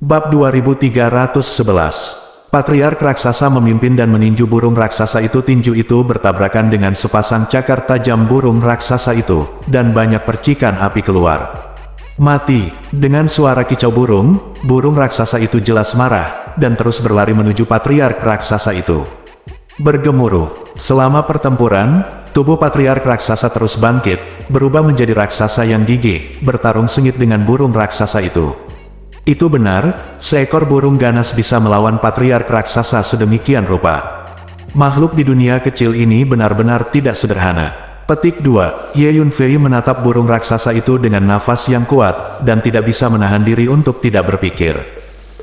Bab 2311. Patriark raksasa memimpin dan meninju burung raksasa itu. Tinju itu bertabrakan dengan sepasang cakar tajam burung raksasa itu, dan banyak percikan api keluar. Mati! Dengan suara kicau burung raksasa itu jelas marah, dan terus berlari menuju patriark raksasa itu. Bergemuruh. Selama pertempuran, tubuh patriark raksasa terus bangkit, berubah menjadi raksasa yang gigih, bertarung sengit dengan burung raksasa itu. Itu benar, seekor burung ganas bisa melawan patriark raksasa sedemikian rupa. Makhluk di dunia kecil ini benar-benar tidak sederhana. Petik 2. Ye Yunfei menatap burung raksasa itu dengan nafas yang kuat, dan tidak bisa menahan diri untuk tidak berpikir.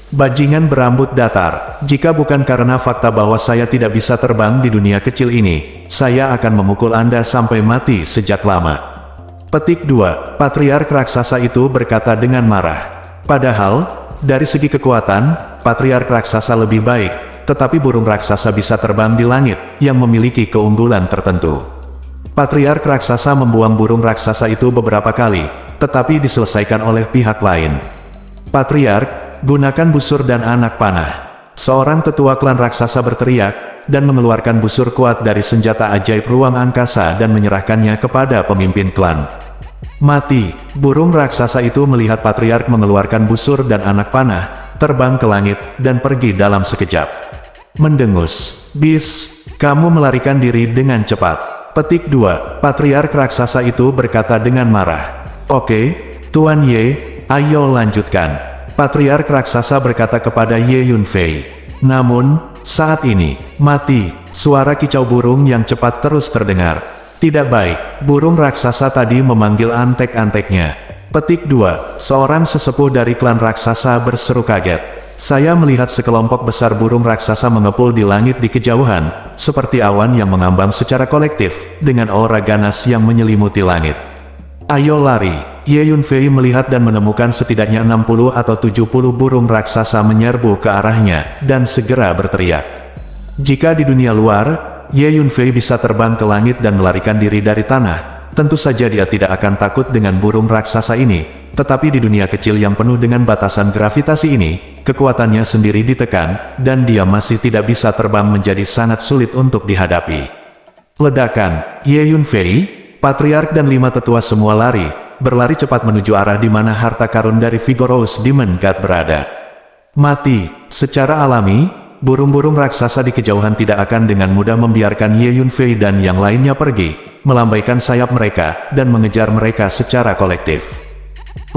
Bajingan berambut datar, jika bukan karena fakta bahwa saya tidak bisa terbang di dunia kecil ini, saya akan memukul Anda sampai mati sejak lama. Petik 2. Patriark raksasa itu berkata dengan marah. Padahal, dari segi kekuatan, patriark raksasa lebih baik, tetapi burung raksasa bisa terbang di langit, yang memiliki keunggulan tertentu. Patriark raksasa membuang burung raksasa itu beberapa kali, tetapi diselesaikan oleh pihak lain. Patriark, gunakan busur dan anak panah. Seorang tetua klan raksasa berteriak, dan mengeluarkan busur kuat dari senjata ajaib ruang angkasa dan menyerahkannya kepada pemimpin klan. Mati! Burung raksasa itu melihat patriark mengeluarkan busur dan anak panah, terbang ke langit, dan pergi dalam sekejap. Mendengus. Bis, kamu melarikan diri dengan cepat. Petik 2. Patriark raksasa itu berkata dengan marah. Oke, Tuan Ye, ayo lanjutkan. Patriark raksasa berkata kepada Ye Yunfei. Namun, saat ini, mati! Suara kicau burung yang cepat terus terdengar. Tidak baik, burung raksasa tadi memanggil antek-anteknya. Petik 2. Seorang sesepuh dari klan raksasa berseru kaget. Saya melihat sekelompok besar burung raksasa mengepul di langit di kejauhan, seperti awan yang mengambang secara kolektif, dengan aura ganas yang menyelimuti langit. Ayo lari! Ye Yunfei melihat dan menemukan setidaknya 60 atau 70 burung raksasa menyerbu ke arahnya, dan segera berteriak. Jika di dunia luar, Ye Yunfei bisa terbang ke langit dan melarikan diri dari tanah, tentu saja dia tidak akan takut dengan burung raksasa ini, tetapi di dunia kecil yang penuh dengan batasan gravitasi ini, kekuatannya sendiri ditekan, dan dia masih tidak bisa terbang menjadi sangat sulit untuk dihadapi. Ledakan. Ye Yunfei, patriark dan 5 tetua semua berlari cepat menuju arah di mana harta karun dari Vigorous Demon God berada. Mati. Secara alami, burung-burung raksasa di kejauhan tidak akan dengan mudah membiarkan Ye Yunfei dan yang lainnya pergi, melambaikan sayap mereka, dan mengejar mereka secara kolektif.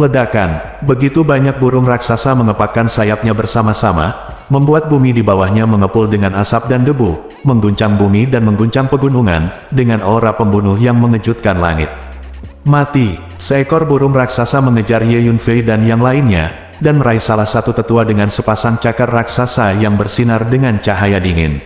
Ledakan. Begitu banyak burung raksasa mengepakkan sayapnya bersama-sama, membuat bumi di bawahnya mengepul dengan asap dan debu, mengguncang bumi dan mengguncang pegunungan, dengan aura pembunuh yang mengejutkan langit. Mati. Seekor burung raksasa mengejar Ye Yunfei dan yang lainnya, dan meraih salah satu tetua dengan sepasang cakar raksasa yang bersinar dengan cahaya dingin.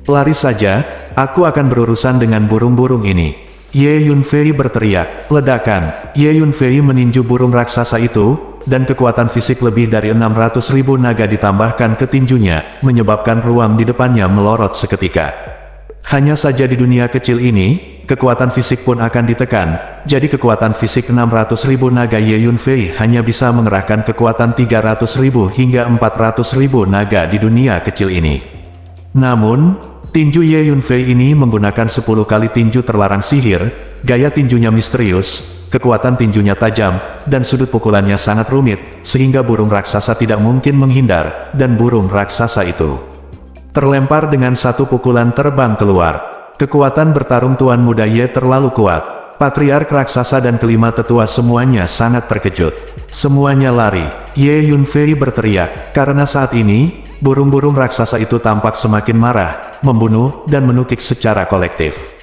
Lari saja, aku akan berurusan dengan burung-burung ini. Ye Yunfei berteriak. Ledakan. Ye Yunfei meninju burung raksasa itu, dan kekuatan fisik lebih dari 600.000 naga ditambahkan ke tinjunya, menyebabkan ruang di depannya melorot seketika. Hanya saja di dunia kecil ini, kekuatan fisik pun akan ditekan, jadi kekuatan fisik 600.000 naga Ye Yunfei hanya bisa mengerahkan kekuatan 300.000 hingga 400.000 naga di dunia kecil ini. Namun, tinju Ye Yunfei ini menggunakan 10 kali tinju terlarang sihir, gaya tinjunya misterius, kekuatan tinjunya tajam, dan sudut pukulannya sangat rumit, sehingga burung raksasa tidak mungkin menghindar, dan burung raksasa itu terlempar dengan satu pukulan terbang keluar. Kekuatan bertarung Tuan Muda Ye terlalu kuat. Patriark raksasa dan kelima tetua semuanya sangat terkejut. Semuanya lari. Ye Yunfei berteriak, karena saat ini, burung-burung raksasa itu tampak semakin marah, membunuh, dan menukik secara kolektif.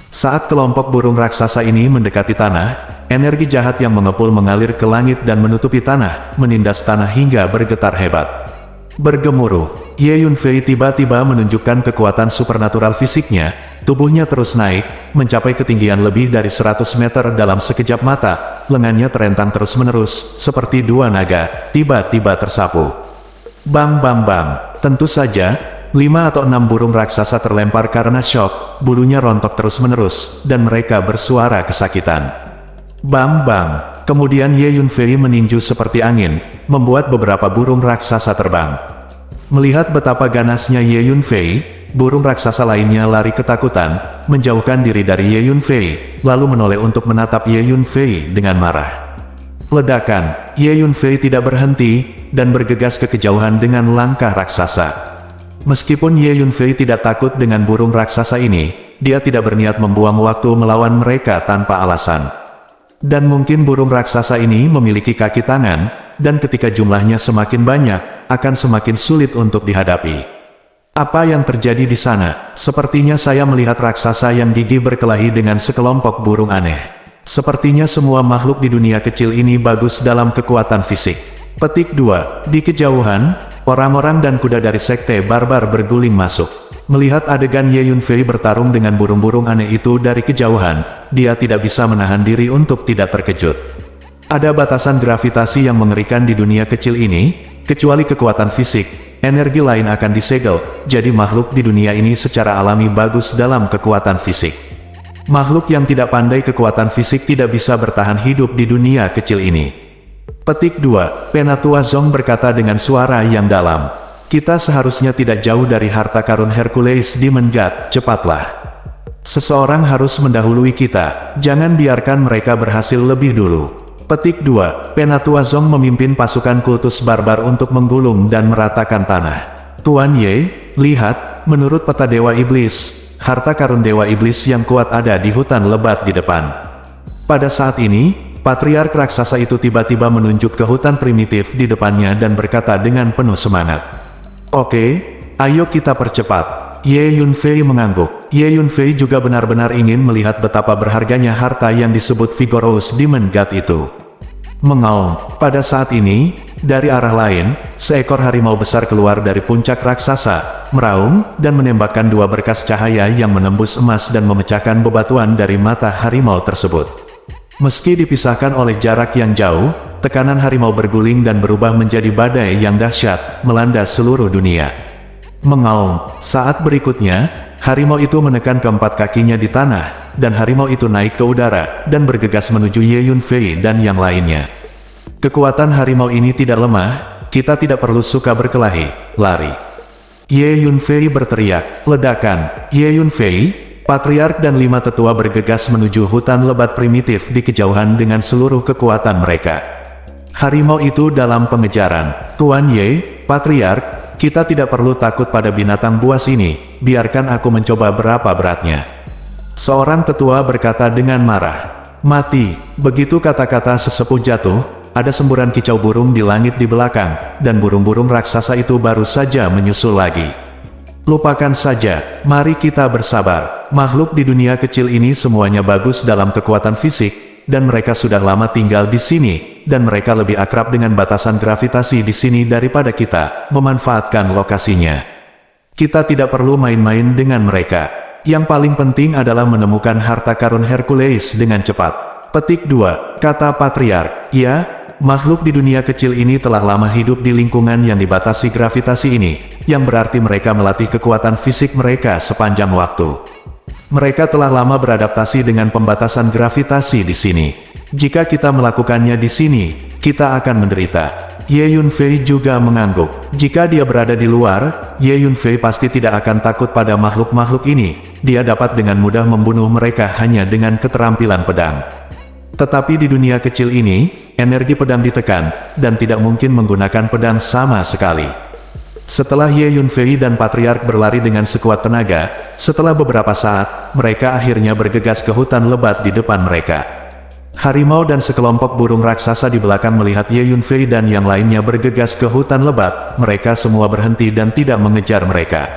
Saat kelompok burung raksasa ini mendekati tanah, energi jahat yang mengepul mengalir ke langit dan menutupi tanah, menindas tanah hingga bergetar hebat. Bergemuruh. Ye Yunfei tiba-tiba menunjukkan kekuatan supernatural fisiknya, tubuhnya terus naik, mencapai ketinggian lebih dari 100 meter dalam sekejap mata, lengannya terentang terus-menerus, seperti dua naga, tiba-tiba tersapu. Bang bang bang, tentu saja, 5 atau 6 burung raksasa terlempar karena syok, bulunya rontok terus-menerus, dan mereka bersuara kesakitan. Bang bang, Kemudian Ye Yunfei meninju seperti angin, membuat beberapa burung raksasa terbang. Melihat betapa ganasnya Ye Yunfei, burung raksasa lainnya lari ketakutan, menjauhkan diri dari Ye Yunfei, lalu menoleh untuk menatap Ye Yunfei dengan marah. Ledakan, Ye Yunfei tidak berhenti, dan bergegas ke kejauhan dengan langkah raksasa. Meskipun Ye Yunfei tidak takut dengan burung raksasa ini, dia tidak berniat membuang waktu melawan mereka tanpa alasan. Dan mungkin burung raksasa ini memiliki kaki tangan, dan ketika jumlahnya semakin banyak, akan semakin sulit untuk dihadapi. Apa yang terjadi di sana? Sepertinya saya melihat raksasa yang gigih berkelahi dengan sekelompok burung aneh. Sepertinya semua makhluk di dunia kecil ini bagus dalam kekuatan fisik. Petik 2. Di kejauhan, orang-orang dan kuda dari sekte barbar berguling masuk. Melihat adegan Ye Yunfei bertarung dengan burung-burung aneh itu dari kejauhan, dia tidak bisa menahan diri untuk tidak terkejut. Ada batasan gravitasi yang mengerikan di dunia kecil ini, kecuali kekuatan fisik, energi lain akan disegel, jadi makhluk di dunia ini secara alami bagus dalam kekuatan fisik. Makhluk yang tidak pandai kekuatan fisik tidak bisa bertahan hidup di dunia kecil ini. Petik 2. Penatua Zong berkata dengan suara yang dalam. Kita seharusnya tidak jauh dari harta karun Hercules Demon God, cepatlah. Seseorang harus mendahului kita, jangan biarkan mereka berhasil lebih dulu. Petik 2. Penatua Zong memimpin pasukan kultus barbar untuk menggulung dan meratakan tanah. Tuan Ye, lihat, menurut peta Dewa Iblis, harta karun Dewa Iblis yang kuat ada di hutan lebat di depan. Pada saat ini, patriark raksasa itu tiba-tiba menunjuk ke hutan primitif di depannya dan berkata dengan penuh semangat. Oke, ayo kita percepat. Ye Yunfei mengangguk. Ye Yunfei juga benar-benar ingin melihat betapa berharganya harta yang disebut Vigorous Demon God itu. Mengaum, pada saat ini, dari arah lain, seekor harimau besar keluar dari puncak raksasa, meraung, dan menembakkan dua berkas cahaya yang menembus emas dan memecahkan bebatuan dari mata harimau tersebut. Meski dipisahkan oleh jarak yang jauh, tekanan harimau berguling dan berubah menjadi badai yang dahsyat, melanda seluruh dunia. Mengaum, saat berikutnya, harimau itu menekan keempat kakinya di tanah, dan harimau itu naik ke udara, dan bergegas menuju Ye Yunfei dan yang lainnya. Kekuatan harimau ini tidak lemah, kita tidak perlu suka berkelahi, lari. Ye Yunfei berteriak, ledakan. Ye Yunfei, patriark dan 5 tetua bergegas menuju hutan lebat primitif di kejauhan dengan seluruh kekuatan mereka. Harimau itu dalam pengejaran. Tuan Ye, patriark, kita tidak perlu takut pada binatang buas ini, biarkan aku mencoba berapa beratnya. Seorang tetua berkata dengan marah. Mati. Begitu kata-kata sesepuh jatuh, ada semburan kicau burung di langit di belakang, dan burung-burung raksasa itu baru saja menyusul lagi. Lupakan saja, mari kita bersabar. Makhluk di dunia kecil ini semuanya bagus dalam kekuatan fisik, dan mereka sudah lama tinggal di sini, dan mereka lebih akrab dengan batasan gravitasi di sini daripada kita, memanfaatkan lokasinya. Kita tidak perlu main-main dengan mereka. Yang paling penting adalah menemukan harta karun Hercules dengan cepat. Petik 2, kata patriark. Ya, makhluk di dunia kecil ini telah lama hidup di lingkungan yang dibatasi gravitasi ini, yang berarti mereka melatih kekuatan fisik mereka sepanjang waktu. Mereka telah lama beradaptasi dengan pembatasan gravitasi di sini. Jika kita melakukannya di sini, kita akan menderita. Ye Yunfei juga mengangguk. Jika dia berada di luar, Ye Yunfei pasti tidak akan takut pada makhluk-makhluk ini. Dia dapat dengan mudah membunuh mereka hanya dengan keterampilan pedang. Tetapi di dunia kecil ini, energi pedang ditekan, dan tidak mungkin menggunakan pedang sama sekali. Setelah Ye Yunfei dan patriark berlari dengan sekuat tenaga, setelah beberapa saat, mereka akhirnya bergegas ke hutan lebat di depan mereka. Harimau dan sekelompok burung raksasa di belakang melihat Ye Yunfei dan yang lainnya bergegas ke hutan lebat, mereka semua berhenti dan tidak mengejar mereka.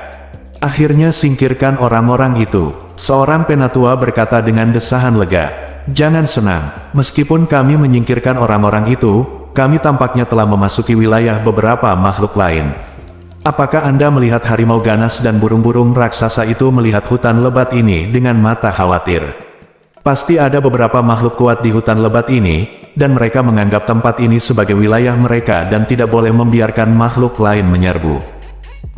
Akhirnya singkirkan orang-orang itu. Seorang penatua berkata dengan desahan lega. Jangan senang, meskipun kami menyingkirkan orang-orang itu, kami tampaknya telah memasuki wilayah beberapa makhluk lain. Apakah Anda melihat harimau ganas dan burung-burung raksasa itu melihat hutan lebat ini dengan mata khawatir? Pasti ada beberapa makhluk kuat di hutan lebat ini, dan mereka menganggap tempat ini sebagai wilayah mereka dan tidak boleh membiarkan makhluk lain menyerbu.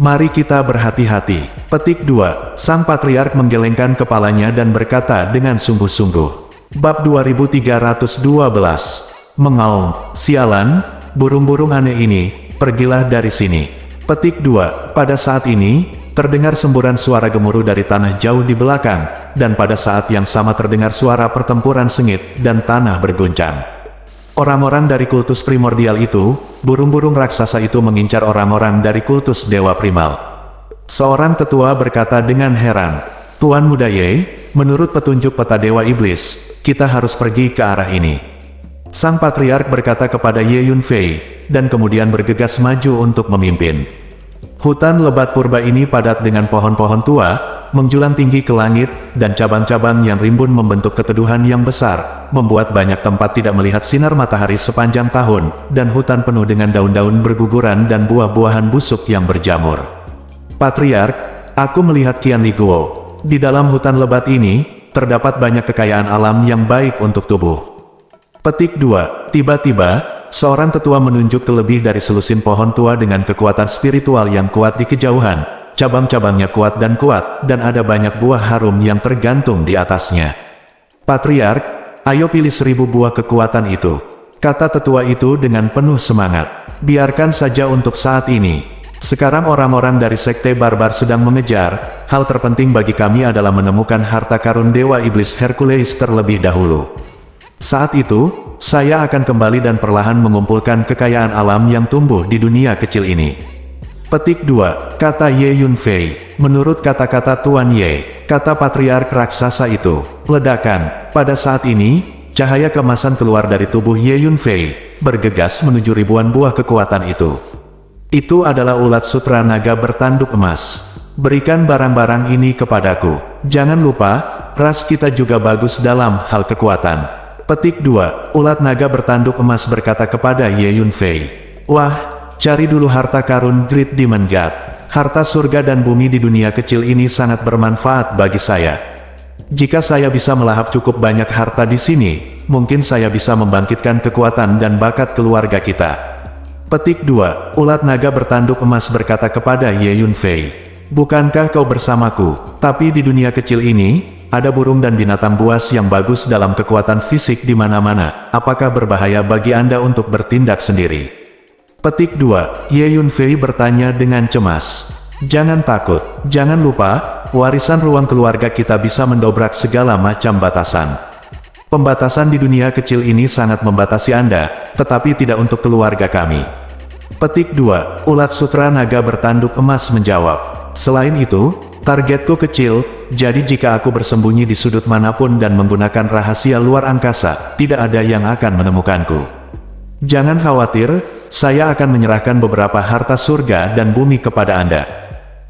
Mari kita berhati-hati. Petik 2. Sang patriark menggelengkan kepalanya dan berkata dengan sungguh-sungguh. Bab 2312. Mengaum, sialan, burung-burung aneh ini, pergilah dari sini. Petik 2. Pada saat ini, terdengar semburan suara gemuruh dari tanah jauh di belakang, dan pada saat yang sama terdengar suara pertempuran sengit, dan tanah berguncang. Orang-orang dari kultus primordial itu, burung-burung raksasa itu mengincar orang-orang dari kultus dewa primal. Seorang tetua berkata dengan heran, "Tuan Muda Ye, menurut petunjuk peta dewa iblis, kita harus pergi ke arah ini." Sang patriark berkata kepada Ye Yunfei, dan kemudian bergegas maju untuk memimpin. Hutan lebat purba ini padat dengan pohon-pohon tua, menjulang tinggi ke langit, dan cabang-cabang yang rimbun membentuk keteduhan yang besar, membuat banyak tempat tidak melihat sinar matahari sepanjang tahun, dan hutan penuh dengan daun-daun berguguran dan buah-buahan busuk yang berjamur. Patriark, aku melihat Qian Li Guo. Di dalam hutan lebat ini, terdapat banyak kekayaan alam yang baik untuk tubuh. Petik 2. Tiba-tiba, seorang tetua menunjuk ke lebih dari selusin pohon tua dengan kekuatan spiritual yang kuat di kejauhan. Cabang-cabangnya kuat, dan ada banyak buah harum yang tergantung di atasnya. Patriark, ayo pilih 1000 buah kekuatan itu, kata tetua itu dengan penuh semangat. Biarkan saja untuk saat ini. Sekarang orang-orang dari sekte barbar sedang mengejar. Hal terpenting bagi kami adalah menemukan harta karun dewa iblis Hercules terlebih dahulu. Saat itu, saya akan kembali dan perlahan mengumpulkan kekayaan alam yang tumbuh di dunia kecil ini. Petik 2. Kata Ye Yunfei. Menurut kata-kata Tuan Ye, kata patriark raksasa itu, ledakan. Pada saat ini, cahaya kemasan keluar dari tubuh Ye Yunfei, bergegas menuju ribuan buah kekuatan itu. Itu adalah ulat sutra naga bertanduk emas. Berikan barang-barang ini kepadaku. Jangan lupa, ras kita juga bagus dalam hal kekuatan. Petik 2. Ulat naga bertanduk emas berkata kepada Ye Yunfei, "Wah, cari dulu harta karun Great Demon God. Harta surga dan bumi di dunia kecil ini sangat bermanfaat bagi saya. Jika saya bisa melahap cukup banyak harta di sini, mungkin saya bisa membangkitkan kekuatan dan bakat keluarga kita." Petik 2. Ulat naga bertanduk emas berkata kepada Ye Yunfei, "Bukankah kau bersamaku? Tapi di dunia kecil ini, ada burung dan binatang buas yang bagus dalam kekuatan fisik di mana-mana. Apakah berbahaya bagi Anda untuk bertindak sendiri?" Petik 2. Ye Yunfei bertanya dengan cemas. "Jangan takut. Jangan lupa, warisan ruang keluarga kita bisa mendobrak segala macam batasan. Pembatasan di dunia kecil ini sangat membatasi Anda, tetapi tidak untuk keluarga kami." Petik 2. Ulat sutra naga bertanduk emas menjawab, "Selain itu, targetku kecil, jadi jika aku bersembunyi di sudut manapun dan menggunakan rahasia luar angkasa, tidak ada yang akan menemukanku. Jangan khawatir, saya akan menyerahkan beberapa harta surga dan bumi kepada Anda."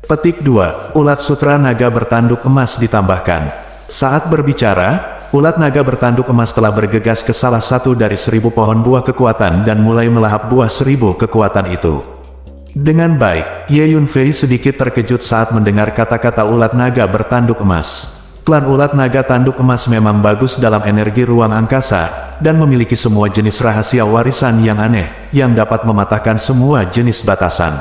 Petik 2. Ulat sutra naga bertanduk emas ditambahkan. Saat berbicara, ulat naga bertanduk emas telah bergegas ke salah satu dari 1000 pohon buah kekuatan dan mulai melahap buah 1000 kekuatan itu. Dengan baik, Ye Yunfei sedikit terkejut saat mendengar kata-kata ulat naga bertanduk emas. Klan ulat naga tanduk emas memang bagus dalam energi ruang angkasa, dan memiliki semua jenis rahasia warisan yang aneh, yang dapat mematahkan semua jenis batasan.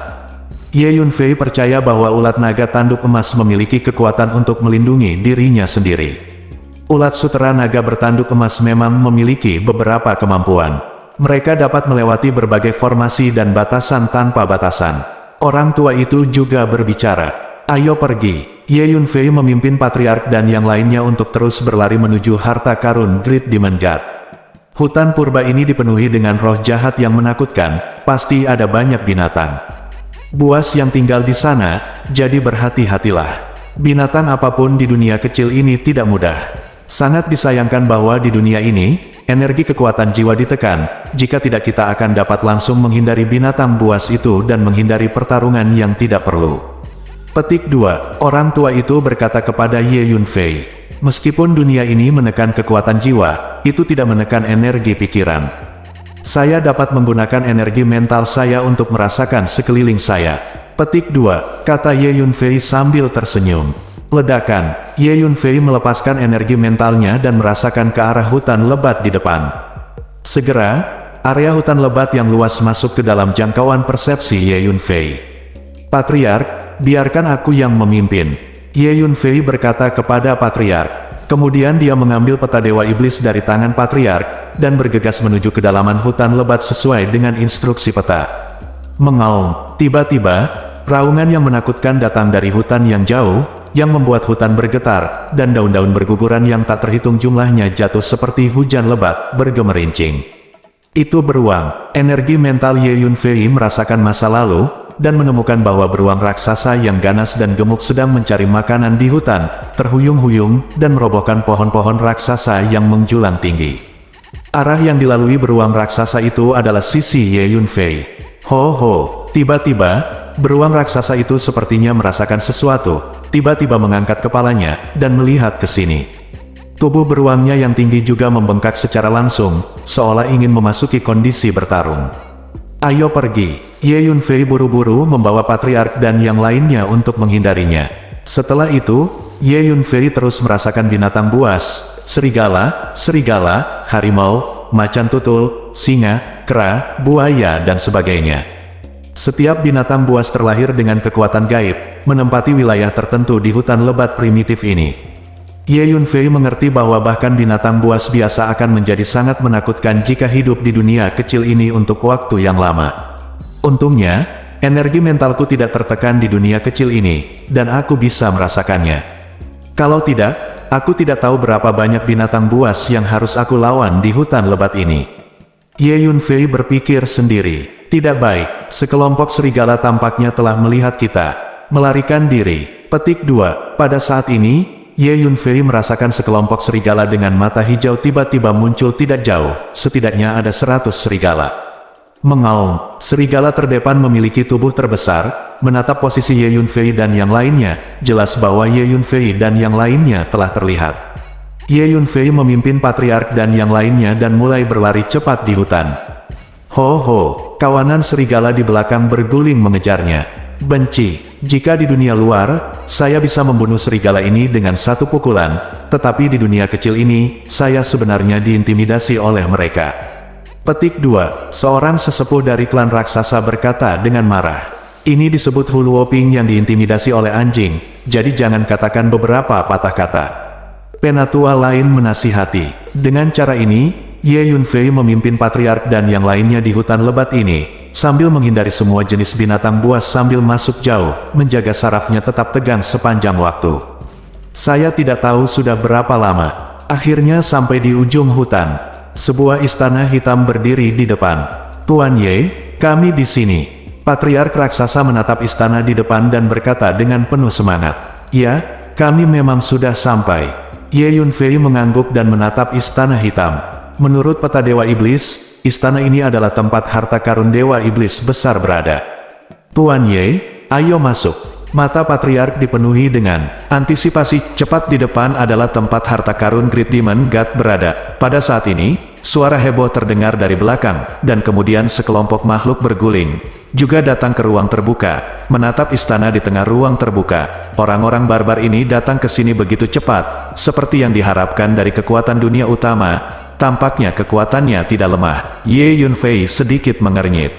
Ye Yunfei percaya bahwa ulat naga tanduk emas memiliki kekuatan untuk melindungi dirinya sendiri. Ulat sutra naga bertanduk emas memang memiliki beberapa kemampuan. Mereka dapat melewati berbagai formasi dan batasan tanpa batasan. Orang tua itu juga berbicara, "Ayo pergi." Ye Yunfei memimpin patriark dan yang lainnya untuk terus berlari menuju harta karun Great Demon God. Hutan purba ini dipenuhi dengan roh jahat yang menakutkan, pasti ada banyak binatang buas yang tinggal di sana, jadi berhati-hatilah. Binatang apapun di dunia kecil ini tidak mudah. Sangat disayangkan bahwa di dunia ini, energi kekuatan jiwa ditekan, jika tidak kita akan dapat langsung menghindari binatang buas itu dan menghindari pertarungan yang tidak perlu. Petik 2. Orang tua itu berkata kepada Ye Yunfei, "Meskipun dunia ini menekan kekuatan jiwa, itu tidak menekan energi pikiran. Saya dapat menggunakan energi mental saya untuk merasakan sekeliling saya." Petik 2. Kata Ye Yunfei sambil tersenyum. Ledakan. Ye Yunfei melepaskan energi mentalnya dan merasakan ke arah hutan lebat di depan. Segera, area hutan lebat yang luas masuk ke dalam jangkauan persepsi Ye Yunfei. "Patriark, biarkan aku yang memimpin." Ye Yunfei berkata kepada patriark, Kemudian dia mengambil peta Dewa Iblis dari tangan Patriark, dan bergegas menuju kedalaman hutan lebat sesuai dengan instruksi peta. Mengaum, tiba-tiba, raungan yang menakutkan datang dari hutan yang jauh, yang membuat hutan bergetar, dan daun-daun berguguran yang tak terhitung jumlahnya jatuh seperti hujan lebat, bergemerincing. Itu beruang. Energi mental Ye Yunfei merasakan masa lalu, dan menemukan bahwa beruang raksasa yang ganas dan gemuk sedang mencari makanan di hutan, terhuyung-huyung, dan merobohkan pohon-pohon raksasa yang menjulang tinggi. Arah yang dilalui beruang raksasa itu adalah sisi Ye Yunfei. Ho ho, tiba-tiba, beruang raksasa itu sepertinya merasakan sesuatu, tiba-tiba mengangkat kepalanya, dan melihat ke sini. Tubuh beruangnya yang tinggi juga membengkak secara langsung, seolah ingin memasuki kondisi bertarung. Ayo pergi. Ye Yunfei buru-buru membawa Patriark dan yang lainnya untuk menghindarinya. Setelah itu, Ye Yunfei terus merasakan binatang buas, serigala, harimau, macan tutul, singa, kera, buaya dan sebagainya. Setiap binatang buas terlahir dengan kekuatan gaib, menempati wilayah tertentu di hutan lebat primitif ini. Ye Yunfei mengerti bahwa bahkan binatang buas biasa akan menjadi sangat menakutkan jika hidup di dunia kecil ini untuk waktu yang lama. Untungnya, energi mentalku tidak tertekan di dunia kecil ini, dan aku bisa merasakannya. Kalau tidak, aku tidak tahu berapa banyak binatang buas yang harus aku lawan di hutan lebat ini. Ye Yunfei berpikir sendiri, tidak baik, sekelompok serigala tampaknya telah melihat kita, melarikan diri. Petik 2, pada saat ini, Ye Yunfei merasakan sekelompok serigala dengan mata hijau tiba-tiba muncul tidak jauh, setidaknya ada 100 serigala. Mengaum, serigala terdepan memiliki tubuh terbesar, menatap posisi Ye Yunfei dan yang lainnya, jelas bahwa Ye Yunfei dan yang lainnya telah terlihat. Ye Yunfei memimpin Patriark dan yang lainnya dan mulai berlari cepat di hutan. Ho ho, kawanan serigala di belakang berguling mengejarnya. Benci, jika di dunia luar, saya bisa membunuh serigala ini dengan satu pukulan, tetapi di dunia kecil ini, saya sebenarnya diintimidasi oleh mereka. Petik 2, seorang sesepuh dari klan raksasa berkata dengan marah. Ini disebut Huluoping yang diintimidasi oleh anjing, jadi jangan katakan beberapa patah kata. Penatua lain menasihati. Dengan cara ini, Ye Yunfei memimpin Patriark dan yang lainnya di hutan lebat ini, sambil menghindari semua jenis binatang buas sambil masuk jauh, menjaga sarafnya tetap tegang sepanjang waktu. Saya tidak tahu sudah berapa lama. Akhirnya sampai di ujung hutan. Sebuah istana hitam berdiri di depan. Tuan Ye, kami di sini. Patriark raksasa menatap istana di depan dan berkata dengan penuh semangat. Ya, kami memang sudah sampai. Ye Yunfei mengangguk dan menatap istana hitam. Menurut peta Dewa Iblis, istana ini adalah tempat harta karun Dewa Iblis besar berada. Tuan Ye, ayo masuk. Mata Patriark dipenuhi dengan antisipasi. Cepat di depan adalah tempat harta karun Great Demon God berada. Pada saat ini, suara heboh terdengar dari belakang, dan kemudian sekelompok makhluk berguling, juga datang ke ruang terbuka, menatap istana di tengah ruang terbuka. Orang-orang barbar ini datang ke sini begitu cepat, seperti yang diharapkan dari kekuatan dunia utama. Tampaknya kekuatannya tidak lemah. Ye Yunfei sedikit mengernyit.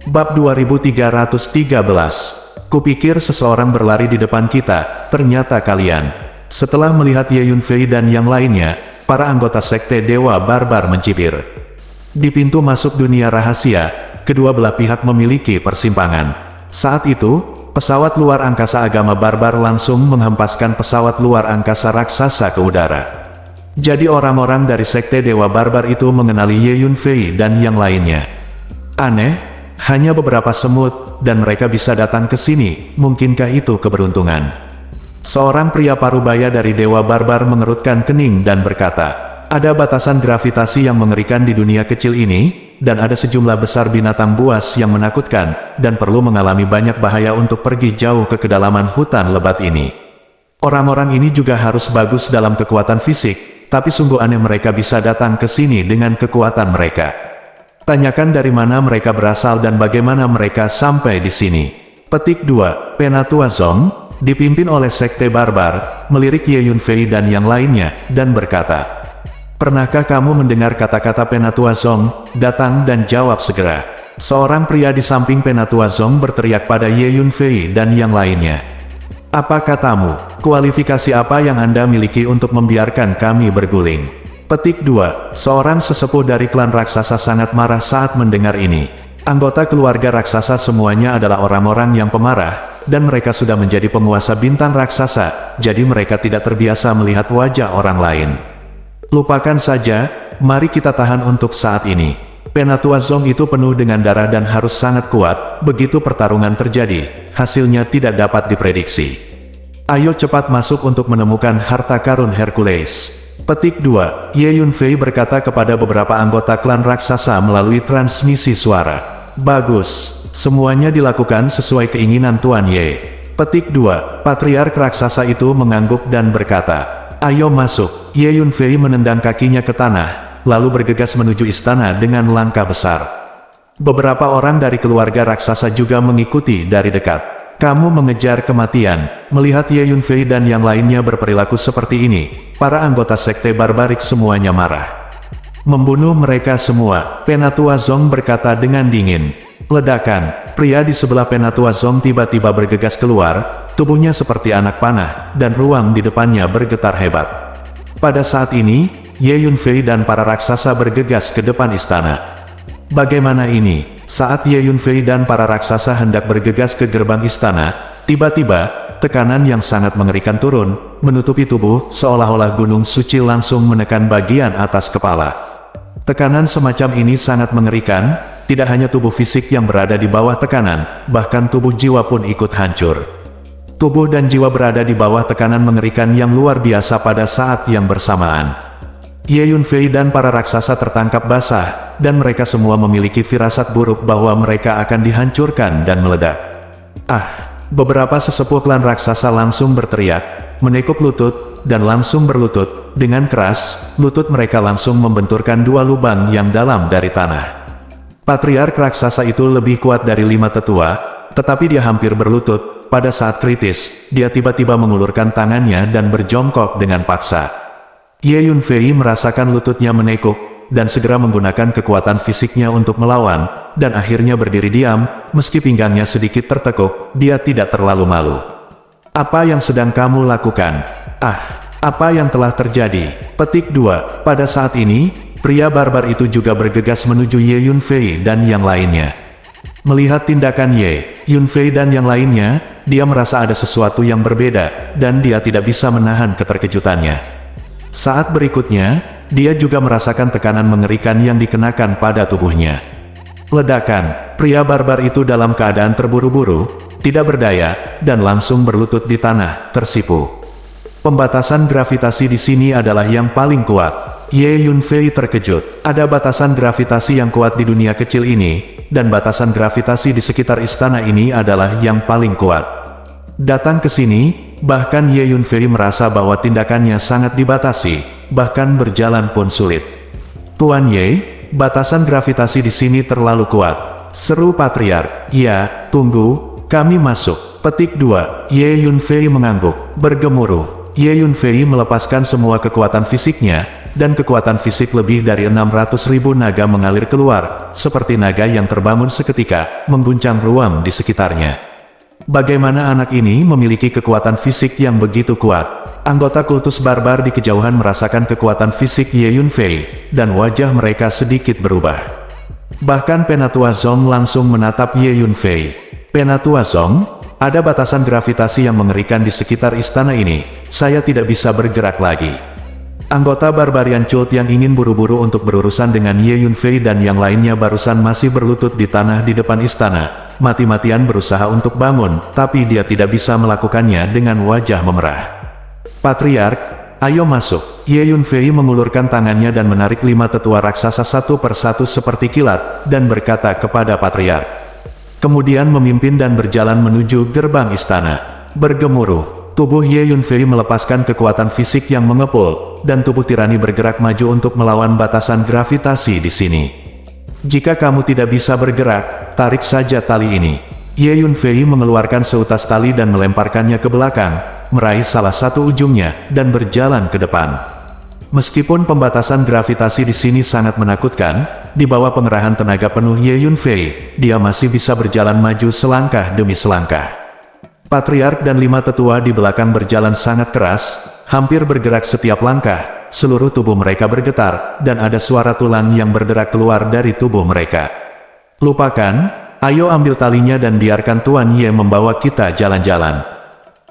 Bab 2313. Kupikir seseorang berlari di depan kita, ternyata kalian. Setelah melihat Ye Yunfei dan yang lainnya, para anggota sekte Dewa Barbar mencibir. Di pintu masuk dunia rahasia, kedua belah pihak memiliki persimpangan. Saat itu, pesawat luar angkasa agama barbar langsung menghempaskan pesawat luar angkasa raksasa ke udara. Jadi orang-orang dari sekte Dewa Barbar itu mengenali Ye Yunfei dan yang lainnya. Aneh, hanya beberapa semut, dan mereka bisa datang ke sini, mungkinkah itu keberuntungan? Seorang pria parubaya dari Dewa Barbar mengerutkan kening dan berkata, ada batasan gravitasi yang mengerikan di dunia kecil ini, dan ada sejumlah besar binatang buas yang menakutkan, dan perlu mengalami banyak bahaya untuk pergi jauh ke kedalaman hutan lebat ini. Orang-orang ini juga harus bagus dalam kekuatan fisik, tapi sungguh aneh mereka bisa datang ke sini dengan kekuatan mereka. Tanyakan dari mana mereka berasal dan bagaimana mereka sampai di sini. Petik 2, Penatua Zong, dipimpin oleh sekte barbar, melirik Ye Yunfei dan yang lainnya, dan berkata, pernahkah kamu mendengar kata-kata Penatua Zong? Datang dan jawab segera. Seorang pria di samping Penatua Zong berteriak pada Ye Yunfei dan yang lainnya. Apa katamu? Kualifikasi apa yang Anda miliki untuk membiarkan kami berguling? Petik 2. Seorang sesepuh dari klan raksasa sangat marah saat mendengar ini. Anggota keluarga raksasa semuanya adalah orang-orang yang pemarah, dan mereka sudah menjadi penguasa bintang raksasa, jadi mereka tidak terbiasa melihat wajah orang lain. Lupakan saja, mari kita tahan untuk saat ini. Penatua Zong itu penuh dengan darah dan harus sangat kuat, begitu pertarungan terjadi, hasilnya tidak dapat diprediksi. Ayo cepat masuk untuk menemukan harta karun Hercules. Petik 2. Ye Yunfei berkata kepada beberapa anggota klan raksasa melalui transmisi suara. Bagus, semuanya dilakukan sesuai keinginan Tuan Ye. Petik 2. Patriark raksasa itu mengangguk dan berkata, ayo masuk. Ye Yunfei menendang kakinya ke tanah, lalu bergegas menuju istana dengan langkah besar. Beberapa orang dari keluarga raksasa juga mengikuti dari dekat. Kamu mengejar kematian. Melihat Ye Yunfei dan yang lainnya berperilaku seperti ini, para anggota sekte barbarik semuanya marah. Membunuh mereka semua, Penatua Zong berkata dengan dingin. Ledakan, pria di sebelah Penatua Zong tiba-tiba bergegas keluar, tubuhnya seperti anak panah, dan ruang di depannya bergetar hebat. Pada saat ini, Ye Yunfei dan para raksasa bergegas ke depan istana. Bagaimana ini? Saat Ye Yunfei dan para raksasa hendak bergegas ke gerbang istana, tiba-tiba, tekanan yang sangat mengerikan turun, menutupi tubuh, seolah-olah gunung suci langsung menekan bagian atas kepala. Tekanan semacam ini sangat mengerikan, tidak hanya tubuh fisik yang berada di bawah tekanan, bahkan tubuh jiwa pun ikut hancur. Tubuh dan jiwa berada di bawah tekanan mengerikan yang luar biasa pada saat yang bersamaan. Ye Yunfei dan para raksasa tertangkap basah, dan mereka semua memiliki firasat buruk bahwa mereka akan dihancurkan dan meledak. Beberapa sesepuh klan raksasa langsung berteriak, menekuk lutut, dan langsung berlutut. Dengan keras, lutut mereka langsung membenturkan dua lubang yang dalam dari tanah. Patriark raksasa itu lebih kuat dari 5 tetua, tetapi dia hampir berlutut. Pada saat kritis, dia tiba-tiba mengulurkan tangannya dan berjongkok dengan paksa. Ye Yunfei merasakan lututnya menekuk, dan segera menggunakan kekuatan fisiknya untuk melawan, dan akhirnya berdiri diam, meski pinggangnya sedikit tertekuk, dia tidak terlalu malu. Apa yang sedang kamu lakukan? Apa yang telah terjadi? Petik 2. Pada saat ini, pria barbar itu juga bergegas menuju Ye Yunfei dan yang lainnya. Melihat tindakan Ye Yunfei dan yang lainnya, dia merasa ada sesuatu yang berbeda, dan dia tidak bisa menahan keterkejutannya. Saat berikutnya, dia juga merasakan tekanan mengerikan yang dikenakan pada tubuhnya. Ledakan, pria barbar itu dalam keadaan terburu-buru, tidak berdaya, dan langsung berlutut di tanah, tersipu. Pembatasan gravitasi di sini adalah yang paling kuat. Ye Yunfei terkejut. Ada batasan gravitasi yang kuat di dunia kecil ini, dan batasan gravitasi di sekitar istana ini adalah yang paling kuat. Datang ke sini, bahkan Ye Yunfei merasa bahwa tindakannya sangat dibatasi, bahkan berjalan pun sulit. Tuan Ye, batasan gravitasi di sini terlalu kuat. Seru Patriark. Ya, tunggu, kami masuk. Petik 2. Ye Yunfei mengangguk, bergemuruh. Ye Yunfei melepaskan semua kekuatan fisiknya, dan kekuatan fisik lebih dari 600.000 naga mengalir keluar, seperti naga yang terbangun seketika, mengguncang ruang di sekitarnya. Bagaimana anak ini memiliki kekuatan fisik yang begitu kuat? Anggota kultus barbar di kejauhan merasakan kekuatan fisik Ye Yunfei, dan wajah mereka sedikit berubah. Bahkan Penatua Zong langsung menatap Ye Yunfei. Penatua Zong, ada batasan gravitasi yang mengerikan di sekitar istana ini, saya tidak bisa bergerak lagi. Anggota barbarian cult yang ingin buru-buru untuk berurusan dengan Ye Yunfei dan yang lainnya barusan masih berlutut di tanah di depan istana. Mati-matian berusaha untuk bangun, tapi dia tidak bisa melakukannya dengan wajah memerah. Patriark, ayo masuk. Ye Yunfei mengulurkan tangannya dan menarik 5 tetua raksasa satu persatu seperti kilat, dan berkata kepada Patriark. Kemudian memimpin dan berjalan menuju gerbang istana. Bergemuruh, tubuh Ye Yunfei melepaskan kekuatan fisik yang mengepul, dan tubuh tirani bergerak maju untuk melawan batasan gravitasi di sini. Jika kamu tidak bisa bergerak, tarik saja tali ini. Ye Yunfei mengeluarkan seutas tali dan melemparkannya ke belakang, meraih salah satu ujungnya, dan berjalan ke depan. Meskipun pembatasan gravitasi di sini sangat menakutkan, di bawah pengerahan tenaga penuh Ye Yunfei, dia masih bisa berjalan maju selangkah demi selangkah. Patriark dan 5 tetua di belakang berjalan sangat keras, hampir bergerak setiap langkah, seluruh tubuh mereka bergetar, dan ada suara tulang yang berderak keluar dari tubuh mereka. Lupakan, ayo ambil talinya dan biarkan Tuan Ye membawa kita jalan-jalan.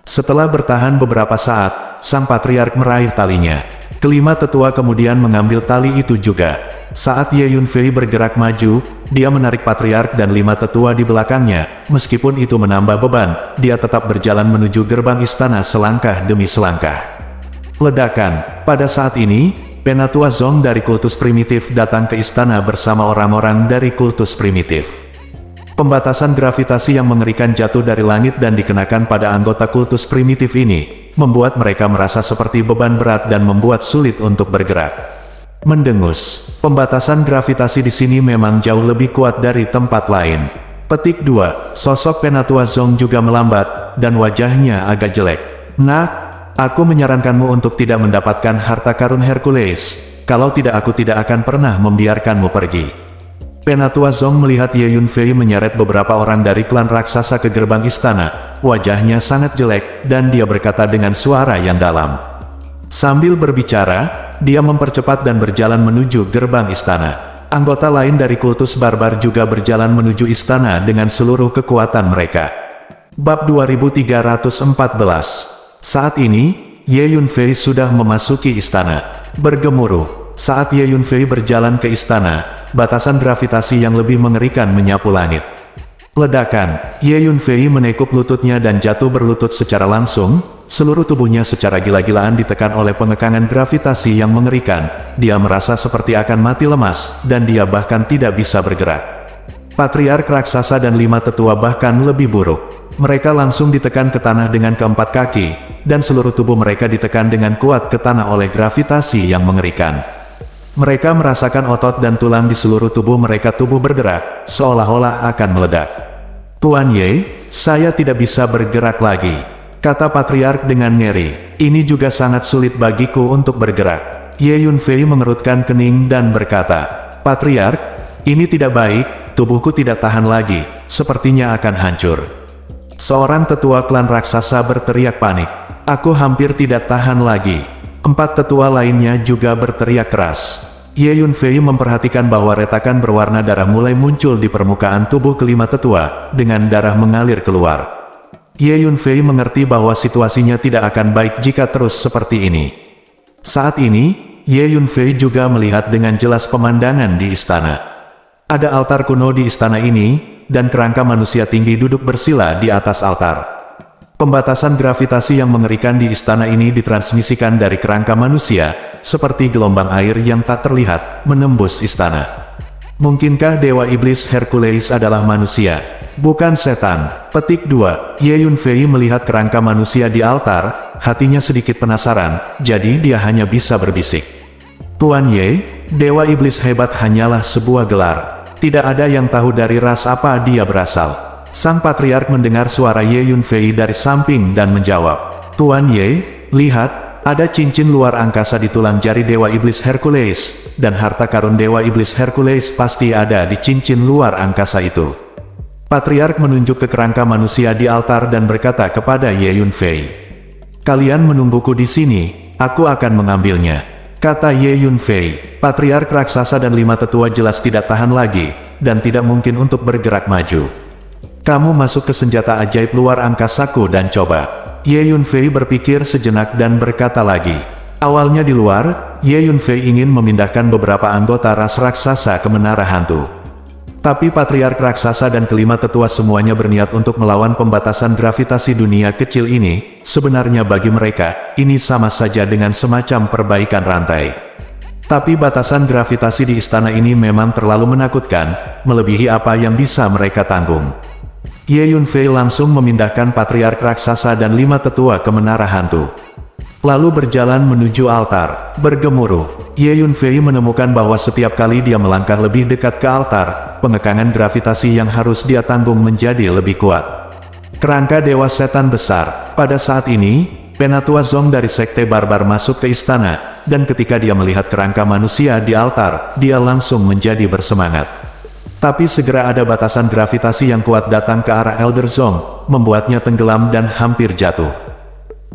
Setelah bertahan beberapa saat, sang patriark meraih talinya. Kelima tetua kemudian mengambil tali itu juga. Saat Ye Yunfei bergerak maju, dia menarik patriark dan 5 tetua di belakangnya. Meskipun itu menambah beban, dia tetap berjalan menuju gerbang istana selangkah demi selangkah. Ledakan. Pada saat ini, Penatua Zong dari kultus primitif datang ke istana bersama orang-orang dari kultus primitif. Pembatasan gravitasi yang mengerikan jatuh dari langit dan dikenakan pada anggota kultus primitif ini, membuat mereka merasa seperti beban berat dan membuat sulit untuk bergerak. Mendengus. Pembatasan gravitasi di sini memang jauh lebih kuat dari tempat lain. Petik 2. Sosok Penatua Zong juga melambat, dan wajahnya agak jelek. Nak, aku menyarankanmu untuk tidak mendapatkan harta karun Hercules. Kalau tidak, aku tidak akan pernah membiarkanmu pergi. Penatua Zong melihat Ye Yunfei menyeret beberapa orang dari klan raksasa ke gerbang istana. Wajahnya sangat jelek, dan dia berkata dengan suara yang dalam. Sambil berbicara, dia mempercepat dan berjalan menuju gerbang istana. Anggota lain dari kultus barbar juga berjalan menuju istana dengan seluruh kekuatan mereka. Bab 2314. Saat ini, Ye Yunfei sudah memasuki istana. Bergemuruh. Saat Ye Yunfei berjalan ke istana, batasan gravitasi yang lebih mengerikan menyapu langit. Ledakan. Ye Yunfei menekuk lututnya dan jatuh berlutut secara langsung. Seluruh tubuhnya secara gila-gilaan ditekan oleh pengekangan gravitasi yang mengerikan. Dia merasa seperti akan mati lemas, dan dia bahkan tidak bisa bergerak. Patriark raksasa dan 5 tetua bahkan lebih buruk. Mereka langsung ditekan ke tanah dengan keempat kaki, dan seluruh tubuh mereka ditekan dengan kuat ke tanah oleh gravitasi yang mengerikan. Mereka merasakan otot dan tulang di seluruh tubuh mereka bergerak, seolah-olah akan meledak. Tuan Ye, saya tidak bisa bergerak lagi, kata Patriark dengan ngeri. Ini juga sangat sulit bagiku untuk bergerak. Ye Yunfei mengerutkan kening dan berkata, Patriark, ini tidak baik, tubuhku tidak tahan lagi, sepertinya akan hancur. Seorang tetua klan raksasa berteriak panik. Aku hampir tidak tahan lagi. 4 tetua lainnya juga berteriak keras. Ye Yunfei memperhatikan bahwa retakan berwarna darah mulai muncul di permukaan tubuh kelima tetua, dengan darah mengalir keluar. Ye Yunfei mengerti bahwa situasinya tidak akan baik jika terus seperti ini. Saat ini, Ye Yunfei juga melihat dengan jelas pemandangan di istana. Ada altar kuno di istana ini, dan kerangka manusia tinggi duduk bersila di atas altar. Pembatasan gravitasi yang mengerikan di istana ini ditransmisikan dari kerangka manusia, seperti gelombang air yang tak terlihat, menembus istana. Mungkinkah Dewa Iblis Hercules adalah manusia, bukan setan? Petik 2. Ye Yunfei melihat kerangka manusia di altar, hatinya sedikit penasaran, jadi dia hanya bisa berbisik. Tuan Ye, Dewa Iblis hebat hanyalah sebuah gelar. Tidak ada yang tahu dari ras apa dia berasal. Sang Patriark mendengar suara Ye Yunfei dari samping dan menjawab, Tuan Ye, lihat, ada cincin luar angkasa di tulang jari Dewa Iblis Hercules, dan harta karun Dewa Iblis Hercules pasti ada di cincin luar angkasa itu. Patriark menunjuk ke kerangka manusia di altar dan berkata kepada Ye Yunfei, kalian menungguku di sini, aku akan mengambilnya, kata Ye Yunfei. Patriark raksasa dan 5 tetua jelas tidak tahan lagi, dan tidak mungkin untuk bergerak maju. Kamu masuk ke senjata ajaib luar angkasaku dan coba. Ye Yunfei berpikir sejenak dan berkata lagi. Awalnya di luar, Ye Yunfei ingin memindahkan beberapa anggota ras raksasa ke menara hantu. Tapi Patriark raksasa dan kelima tetua semuanya berniat untuk melawan pembatasan gravitasi dunia kecil ini. Sebenarnya bagi mereka, ini sama saja dengan semacam perbaikan rantai. Tapi batasan gravitasi di istana ini memang terlalu menakutkan, melebihi apa yang bisa mereka tanggung. Ye Yunfei langsung memindahkan Patriark raksasa dan 5 tetua ke menara hantu. Lalu berjalan menuju altar, bergemuruh. Ye Yunfei menemukan bahwa setiap kali dia melangkah lebih dekat ke altar, pengekangan gravitasi yang harus dia tanggung menjadi lebih kuat. Kerangka Dewa Setan besar. Pada saat ini, Penatua Zong dari Sekte Barbar masuk ke istana, dan ketika dia melihat kerangka manusia di altar, dia langsung menjadi bersemangat. Tapi segera ada batasan gravitasi yang kuat datang ke arah Elder Zong, membuatnya tenggelam dan hampir jatuh.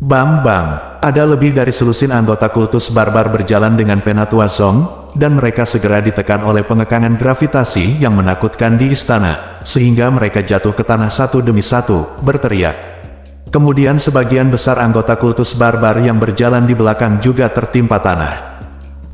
Bang bang, ada lebih dari selusin anggota kultus barbar berjalan dengan Penatua Zong, dan mereka segera ditekan oleh pengekangan gravitasi yang menakutkan di istana, sehingga mereka jatuh ke tanah satu demi satu, berteriak. Kemudian sebagian besar anggota kultus barbar yang berjalan di belakang juga tertimpa tanah.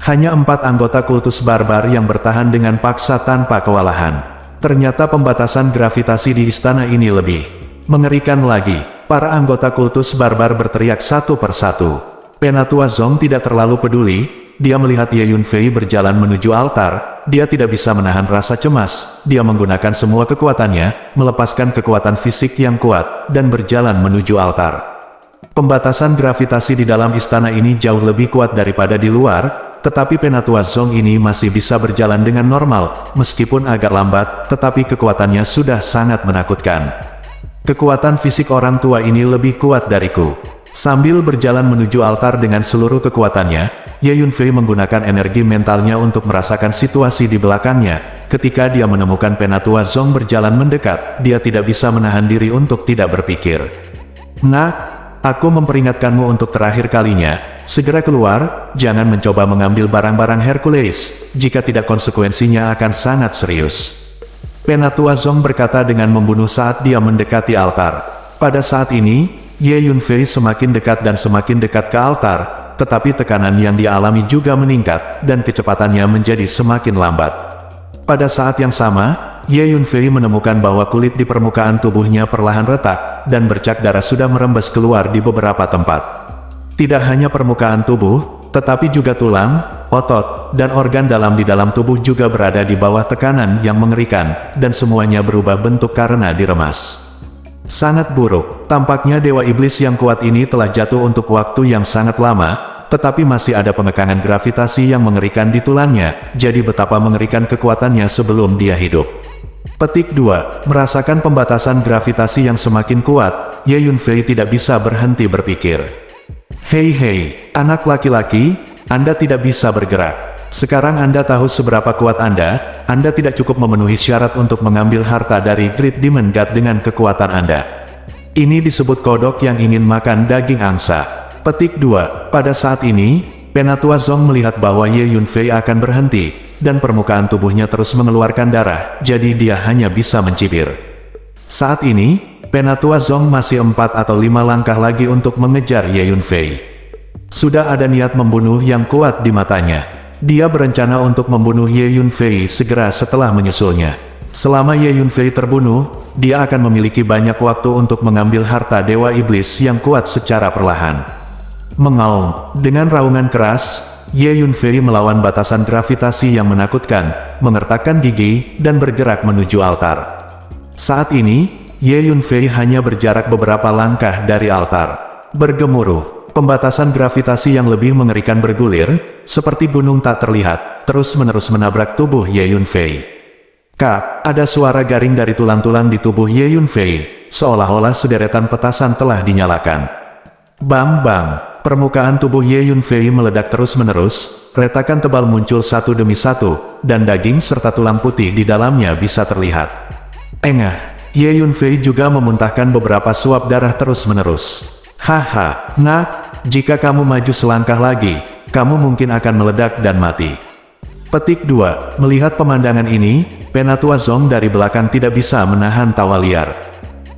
Hanya 4 anggota kultus barbar yang bertahan dengan paksa tanpa kewalahan. Ternyata pembatasan gravitasi di istana ini lebih mengerikan lagi. Para anggota kultus barbar berteriak satu persatu. Penatua Zong tidak terlalu peduli, dia melihat Ye Yunfei berjalan menuju altar, dia tidak bisa menahan rasa cemas, dia menggunakan semua kekuatannya, melepaskan kekuatan fisik yang kuat, dan berjalan menuju altar. Pembatasan gravitasi di dalam istana ini jauh lebih kuat daripada di luar, tetapi Penatua Zong ini masih bisa berjalan dengan normal, meskipun agak lambat, tetapi kekuatannya sudah sangat menakutkan. Kekuatan fisik orang tua ini lebih kuat dariku. Sambil berjalan menuju altar dengan seluruh kekuatannya, Ye Yunfei menggunakan energi mentalnya untuk merasakan situasi di belakangnya. Ketika dia menemukan Penatua Zong berjalan mendekat, dia tidak bisa menahan diri untuk tidak berpikir. Nah, aku memperingatkanmu untuk terakhir kalinya, segera keluar, jangan mencoba mengambil barang-barang Hercules, jika tidak konsekuensinya akan sangat serius. Penatua Zong berkata dengan membunuh saat dia mendekati altar. Pada saat ini, Ye Yunfei semakin dekat dan semakin dekat ke altar, tetapi tekanan yang dia alami juga meningkat, dan kecepatannya menjadi semakin lambat. Pada saat yang sama, Ye Yunfei menemukan bahwa kulit di permukaan tubuhnya perlahan retak, dan bercak darah sudah merembes keluar di beberapa tempat. Tidak hanya permukaan tubuh, tetapi juga tulang, otot, dan organ dalam di dalam tubuh juga berada di bawah tekanan yang mengerikan, dan semuanya berubah bentuk karena diremas. Sangat buruk, tampaknya Dewa Iblis yang kuat ini telah jatuh untuk waktu yang sangat lama, tetapi masih ada pengekangan gravitasi yang mengerikan di tulangnya, jadi betapa mengerikan kekuatannya sebelum dia hidup. Petik 2. Merasakan pembatasan gravitasi yang semakin kuat, Ye Yunfei tidak bisa berhenti berpikir. Hei, anak laki-laki, Anda tidak bisa bergerak. Sekarang Anda tahu seberapa kuat Anda tidak cukup memenuhi syarat untuk mengambil harta dari Great Demon God dengan kekuatan Anda. Ini disebut kodok yang ingin makan daging angsa. Petik 2. Pada saat ini, Penatua Zong melihat bahwa Ye Yunfei akan berhenti, dan permukaan tubuhnya terus mengeluarkan darah, jadi dia hanya bisa mencibir. Saat ini, Penatua Zong masih 4 atau 5 langkah lagi untuk mengejar Ye Yunfei. Sudah ada niat membunuh yang kuat di matanya. Dia berencana untuk membunuh Ye Yunfei segera setelah menyusulnya. Selama Ye Yunfei terbunuh, dia akan memiliki banyak waktu untuk mengambil harta Dewa Iblis yang kuat secara perlahan. Mengaum, dengan raungan keras, Ye Yunfei melawan batasan gravitasi yang menakutkan, mengertakkan gigi, dan bergerak menuju altar. Saat ini, Ye Yunfei hanya berjarak beberapa langkah dari altar. Bergemuruh, pembatasan gravitasi yang lebih mengerikan bergulir, seperti gunung tak terlihat, terus-menerus menabrak tubuh Ye Yunfei. Kak, ada suara garing dari tulang-tulang di tubuh Ye Yunfei, seolah-olah sederetan petasan telah dinyalakan. Bang bang, permukaan tubuh Ye Yunfei meledak terus-menerus, retakan tebal muncul satu demi satu, dan daging serta tulang putih di dalamnya bisa terlihat. Engah. Ye Yunfei juga memuntahkan beberapa suap darah terus-menerus. Haha, nak, jika kamu maju selangkah lagi, kamu mungkin akan meledak dan mati. Petik 2. Melihat pemandangan ini, Penatua Zong dari belakang tidak bisa menahan tawa liar.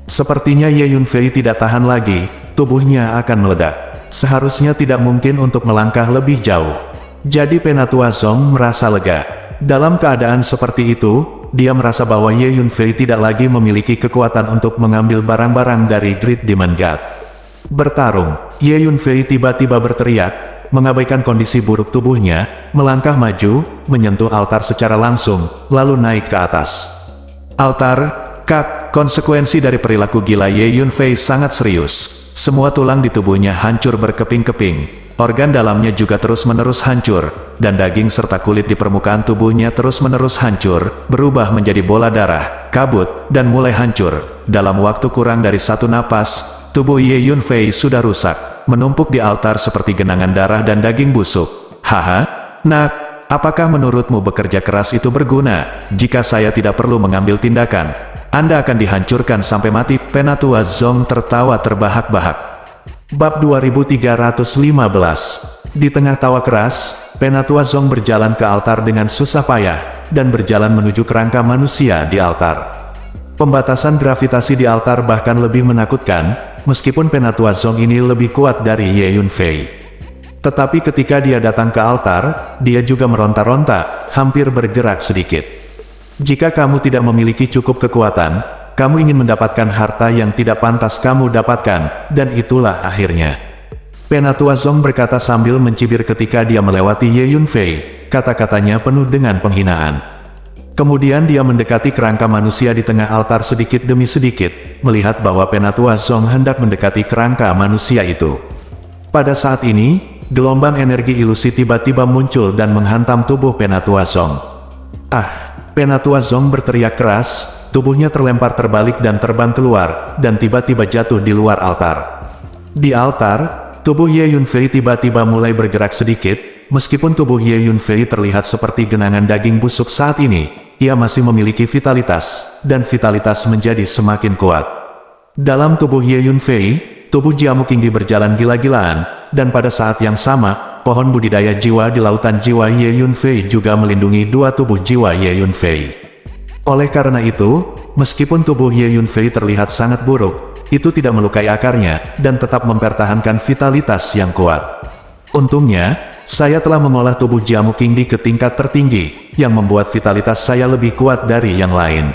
Sepertinya Ye Yunfei tidak tahan lagi, tubuhnya akan meledak. Seharusnya tidak mungkin untuk melangkah lebih jauh. Jadi Penatua Zong merasa lega. Dalam keadaan seperti itu, dia merasa bahwa Ye Yunfei tidak lagi memiliki kekuatan untuk mengambil barang-barang dari Great Demon God. Bertarung, Ye Yunfei tiba-tiba berteriak, mengabaikan kondisi buruk tubuhnya, melangkah maju, menyentuh altar secara langsung, lalu naik ke atas. Altar, Kak, konsekuensi dari perilaku gila Ye Yunfei sangat serius. Semua tulang di tubuhnya hancur berkeping-keping. Organ dalamnya juga terus-menerus hancur, dan daging serta kulit di permukaan tubuhnya terus-menerus hancur, berubah menjadi bola darah, kabut, dan mulai hancur. Dalam waktu kurang dari 1 napas, tubuh Ye Yunfei sudah rusak, menumpuk di altar seperti genangan darah dan daging busuk. Haha, nak, apakah menurutmu bekerja keras itu berguna? Jika saya tidak perlu mengambil tindakan, Anda akan dihancurkan sampai mati." Penatua Zong tertawa terbahak-bahak. Bab 2315. Di tengah tawa keras, Penatua Zong berjalan ke altar dengan susah payah, dan berjalan menuju kerangka manusia di altar. Pembatasan gravitasi di altar bahkan lebih menakutkan, meskipun Penatua Zong ini lebih kuat dari Ye Yunfei. Tetapi ketika dia datang ke altar, dia juga meronta-ronta, hampir bergerak sedikit. Jika kamu tidak memiliki cukup kekuatan, kamu ingin mendapatkan harta yang tidak pantas kamu dapatkan, dan itulah akhirnya. Penatua Zong berkata sambil mencibir ketika dia melewati Ye Yunfei, kata-katanya penuh dengan penghinaan. Kemudian dia mendekati kerangka manusia di tengah altar sedikit demi sedikit, melihat bahwa Penatua Zong hendak mendekati kerangka manusia itu. Pada saat ini, gelombang energi ilusi tiba-tiba muncul dan menghantam tubuh Penatua Zong. "Ah!" Penatua Zong berteriak keras, tubuhnya terlempar terbalik dan terbang keluar, dan tiba-tiba jatuh di luar altar. Di altar, tubuh Ye Yunfei tiba-tiba mulai bergerak sedikit. Meskipun tubuh Ye Yunfei terlihat seperti genangan daging busuk saat ini, ia masih memiliki vitalitas, dan vitalitas menjadi semakin kuat. Dalam tubuh Ye Yunfei, tubuh Jiamu Qingdi berjalan gila-gilaan, dan pada saat yang sama, pohon budidaya jiwa di lautan jiwa Ye Yunfei juga melindungi dua tubuh jiwa Ye Yunfei. Oleh karena itu, meskipun tubuh Ye Yunfei terlihat sangat buruk, itu tidak melukai akarnya, dan tetap mempertahankan vitalitas yang kuat. Untungnya, saya telah mengolah tubuh Jiamu Qingdi ke tingkat tertinggi, yang membuat vitalitas saya lebih kuat dari yang lain.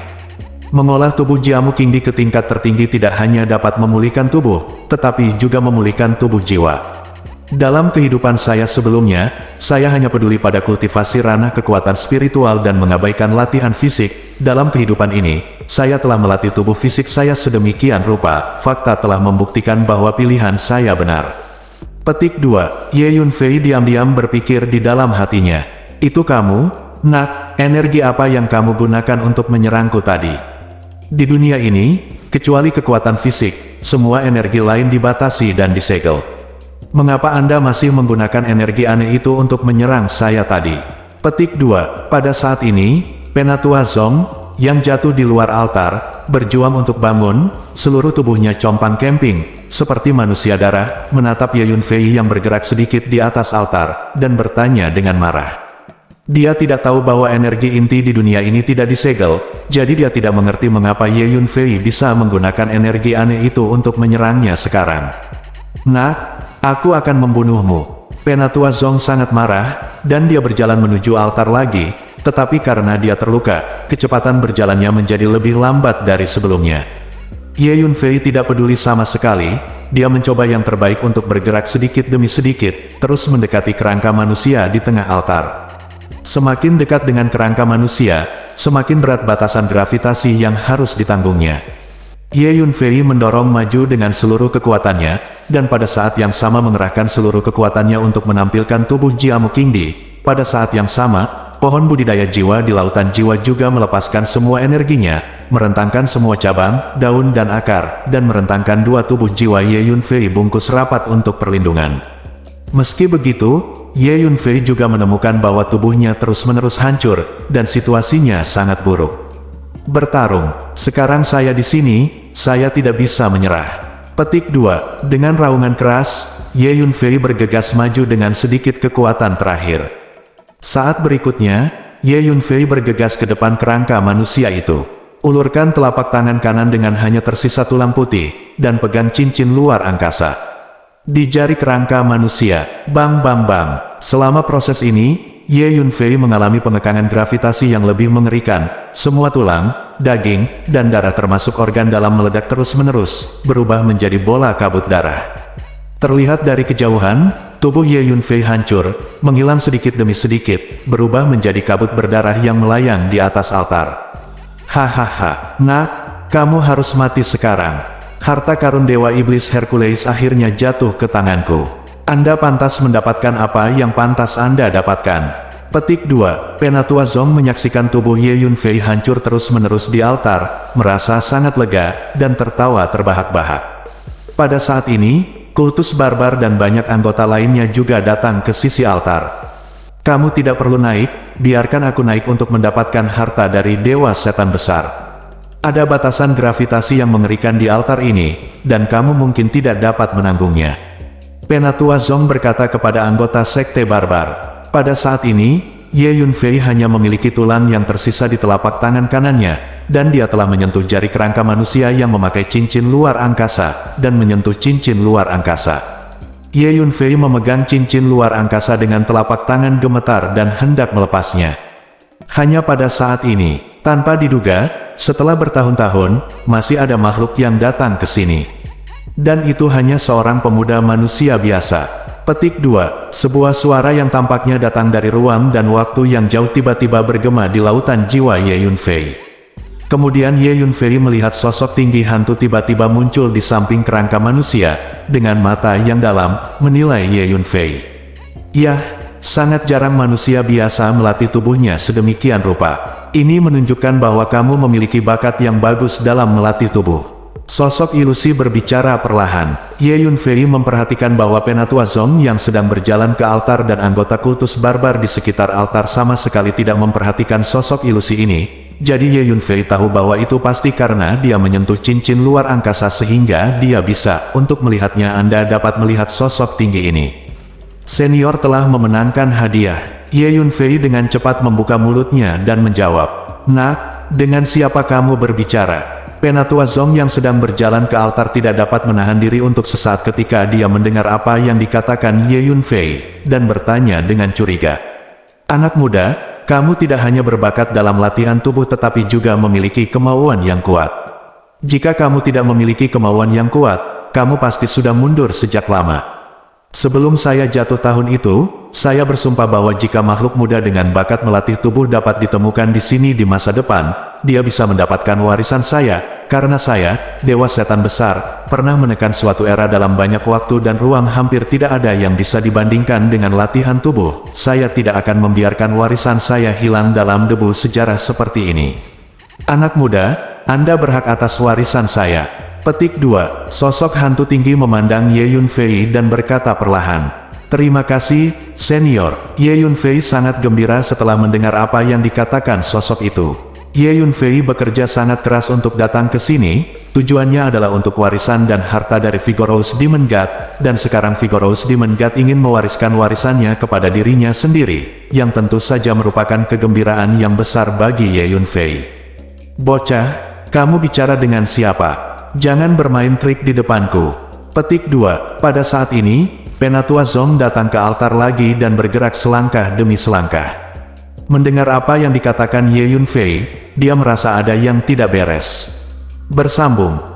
Mengolah tubuh Jiamu Qingdi ke tingkat tertinggi tidak hanya dapat memulihkan tubuh, tetapi juga memulihkan tubuh jiwa. Dalam kehidupan saya sebelumnya, saya hanya peduli pada kultivasi ranah kekuatan spiritual dan mengabaikan latihan fisik. Dalam kehidupan ini, saya telah melatih tubuh fisik saya sedemikian rupa, fakta telah membuktikan bahwa pilihan saya benar. Petik 2. Ye Yunfei diam-diam berpikir di dalam hatinya. "Itu kamu, Nak, energi apa yang kamu gunakan untuk menyerangku tadi?" Di dunia ini, kecuali kekuatan fisik, semua energi lain dibatasi dan disegel. "Mengapa Anda masih menggunakan energi aneh itu untuk menyerang saya tadi?" Petik 2. Pada saat ini, Penatua Zong, yang jatuh di luar altar, berjuang untuk bangun, seluruh tubuhnya compang camping, seperti manusia darah, menatap Ye Yunfei yang bergerak sedikit di atas altar, dan bertanya dengan marah. Dia tidak tahu bahwa energi inti di dunia ini tidak disegel, jadi dia tidak mengerti mengapa Ye Yunfei bisa menggunakan energi aneh itu untuk menyerangnya sekarang. "Nak, aku akan membunuhmu." Penatua Zong sangat marah, dan dia berjalan menuju altar lagi, tetapi karena dia terluka, kecepatan berjalannya menjadi lebih lambat dari sebelumnya. Ye Yunfei tidak peduli sama sekali, dia mencoba yang terbaik untuk bergerak sedikit demi sedikit, terus mendekati kerangka manusia di tengah altar. Semakin dekat dengan kerangka manusia, semakin berat batasan gravitasi yang harus ditanggungnya. Ye Yunfei mendorong maju dengan seluruh kekuatannya, dan pada saat yang sama mengerahkan seluruh kekuatannya untuk menampilkan tubuh Jiamu Qingdi. Pada saat yang sama, pohon budidaya jiwa di lautan jiwa juga melepaskan semua energinya, merentangkan semua cabang, daun dan akar, dan merentangkan dua tubuh jiwa Ye Yunfei bungkus rapat untuk perlindungan. Meski begitu, Ye Yunfei juga menemukan bahwa tubuhnya terus-menerus hancur, dan situasinya sangat buruk. "Bertarung, sekarang saya di sini, saya tidak bisa menyerah." Petik 2. Dengan raungan keras, Ye Yunfei bergegas maju dengan sedikit kekuatan terakhir. Saat berikutnya, Ye Yunfei bergegas ke depan kerangka manusia itu. Ulurkan telapak tangan kanan dengan hanya tersisa tulang putih, dan pegang cincin luar angkasa. Di jari kerangka manusia, bang bang bang. Selama proses ini, Ye Yunfei mengalami pengekangan gravitasi yang lebih mengerikan. Semua tulang, daging, dan darah termasuk organ dalam meledak terus-menerus, berubah menjadi bola kabut darah. Terlihat dari kejauhan, tubuh Ye Yunfei hancur, menghilang sedikit demi sedikit, berubah menjadi kabut berdarah yang melayang di atas altar. "Hahaha, Nak, kamu harus mati sekarang. Harta karun Dewa Iblis Hercules akhirnya jatuh ke tanganku. Anda pantas mendapatkan apa yang pantas Anda dapatkan." Petik 2. Penatua Zong menyaksikan tubuh Ye Yunfei hancur terus-menerus di altar, merasa sangat lega, dan tertawa terbahak-bahak. Pada saat ini, kultus barbar dan banyak anggota lainnya juga datang ke sisi altar. Kamu tidak perlu naik, biarkan aku naik untuk mendapatkan harta dari Dewa Setan Besar. Ada batasan gravitasi yang mengerikan di altar ini, dan kamu mungkin tidak dapat menanggungnya. Penatua Zong berkata kepada anggota Sekte Barbar. Pada saat ini, Ye Yunfei hanya memiliki tulang yang tersisa di telapak tangan kanannya, dan dia telah menyentuh jari kerangka manusia yang memakai cincin luar angkasa, dan menyentuh cincin luar angkasa. Ye Yunfei memegang cincin luar angkasa dengan telapak tangan gemetar dan hendak melepasnya. Hanya pada saat ini, tanpa diduga, setelah bertahun-tahun, masih ada makhluk yang datang ke sini. Dan itu hanya seorang pemuda manusia biasa. Petik 2. Sebuah suara yang tampaknya datang dari ruang dan waktu yang jauh tiba-tiba bergema di lautan jiwa Ye Yunfei. Kemudian Ye Yunfei melihat sosok tinggi hantu tiba-tiba muncul di samping kerangka manusia, dengan mata yang dalam, menilai Ye Yunfei. Yah, sangat jarang manusia biasa melatih tubuhnya sedemikian rupa. Ini menunjukkan bahwa kamu memiliki bakat yang bagus dalam melatih tubuh. Sosok ilusi berbicara perlahan. Ye Yunfei memperhatikan bahwa Penatua Zong yang sedang berjalan ke altar dan anggota kultus barbar di sekitar altar sama sekali tidak memperhatikan sosok ilusi ini. Jadi Ye Yunfei tahu bahwa itu pasti karena dia menyentuh cincin luar angkasa sehingga dia bisa untuk melihatnya. Anda dapat melihat sosok tinggi ini. Senior telah memenangkan hadiah. Ye Yunfei dengan cepat membuka mulutnya dan menjawab. Nak, dengan siapa kamu berbicara? Penatua Zong yang sedang berjalan ke altar tidak dapat menahan diri untuk sesaat ketika dia mendengar apa yang dikatakan Ye Yunfei, dan bertanya dengan curiga. Anak muda, kamu tidak hanya berbakat dalam latihan tubuh tetapi juga memiliki kemauan yang kuat. Jika kamu tidak memiliki kemauan yang kuat, kamu pasti sudah mundur sejak lama. Sebelum saya jatuh tahun itu, saya bersumpah bahwa jika makhluk muda dengan bakat melatih tubuh dapat ditemukan di sini di masa depan, dia bisa mendapatkan warisan saya, karena saya, Dewa Setan Besar, pernah menekan suatu era dalam banyak waktu dan ruang hampir tidak ada yang bisa dibandingkan dengan latihan tubuh. Saya tidak akan membiarkan warisan saya hilang dalam debu sejarah seperti ini. Anak muda, Anda berhak atas warisan saya. Petik 2. Sosok hantu tinggi memandang Ye Yunfei dan berkata perlahan. Terima kasih, senior. Ye Yunfei sangat gembira setelah mendengar apa yang dikatakan sosok itu. Ye Yunfei bekerja sangat keras untuk datang ke sini, tujuannya adalah untuk warisan dan harta dari Vigorous Demon God, dan sekarang Vigorous Demon God ingin mewariskan warisannya kepada dirinya sendiri, yang tentu saja merupakan kegembiraan yang besar bagi Ye Yunfei. Bocah, kamu bicara dengan siapa? Jangan bermain trik di depanku. Petik 2. Pada saat ini, Penatua Zong datang ke altar lagi dan bergerak selangkah demi selangkah. Mendengar apa yang dikatakan Ye Yunfei, dia merasa ada yang tidak beres. Bersambung.